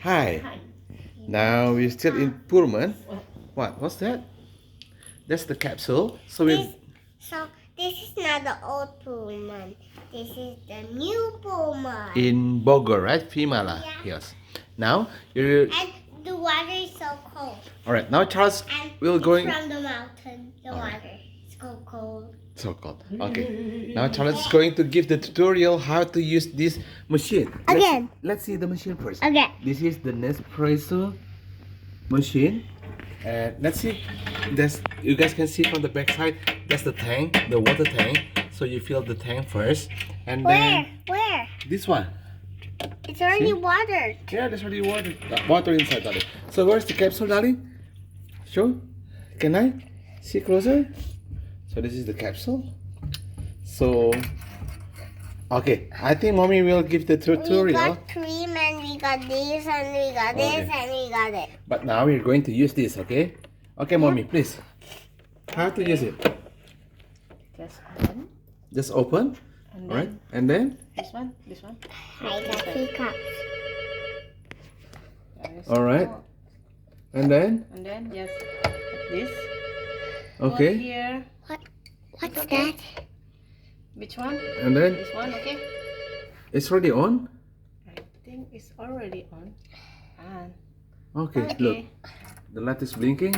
Hi. Now we're still in Pullman. What's that? That's the capsule. This is not the old Pullman. This is the new Pullman. In Bogor, right? Fimala. Yeah. Yes. Now you're. And the water is so cold. All right. Now Charles And will it's going. from the mountain. The All water. right. It's so cold. So cold. Okay. Now Charles is going to give the tutorial how to use this machine. Let's see the machine first. Again. This is the Nespresso machine. And let's see. You guys can see from the back side. That's the tank, the water tank. So you fill the tank first, and then Where? this one. It's already See? watered. Yeah, there's already water inside, darling. So where's the capsule, darling? Show. Can I see closer? So this is the capsule. So, okay, I think mommy will give the tutorial. We got cream and we got this and we got this and we got it. But now we're going to use this, okay? Okay, mommy, please. How to use it? Just open. Just open. And All right, and then. This one. I got 3 cups. All right, and then. And then just like this. Okay. Put here. What's Okay. that? Which one? And then This one, okay? it's already on. I think it's already on. And Okay, look, the light is blinking.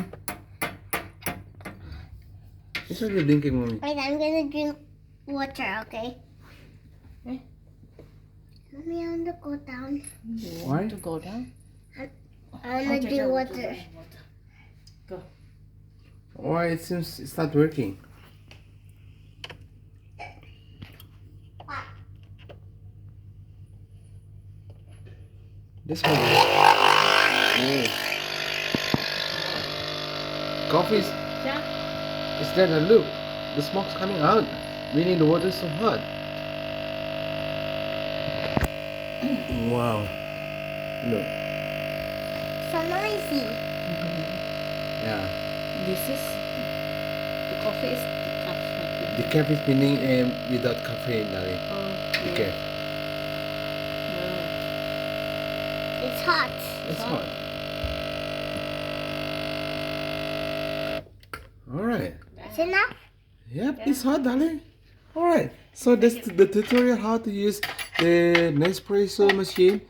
It's already blinking, mommy. Wait, I'm gonna drink water, okay? Eh? Mommy, I want to go down. you Why? want to go down? I want to drink water. Go. Why it seems it's not working? This one. Oh. Coffee is Yeah. there. Look, the smoke's coming out. Meaning the water is so hot. Wow. Look. So noisy. Yeah. This is the coffee is decaf, I think. Decaf is meaning without caffeine, darling. Oh, Decaf. It's hot. It's hot. Alright. It's enough? Yep, it's hot, darling. Alright. So that's the tutorial how to use the Nespresso machine.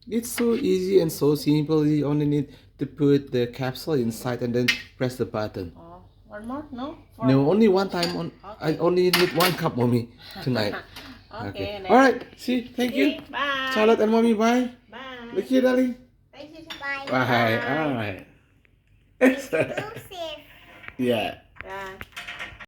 It's so easy and so simple. You only need to put the capsule inside and then press the button. Oh, one more? No? No, only one time. I only need 1 cup, mommy, tonight. Okay. Next. Alright. See, thank you. Bye. Charlotte and mommy, bye. Bye. Look here, darling. Thank you. Bye. Bye. Alright. Exclusive. Yeah.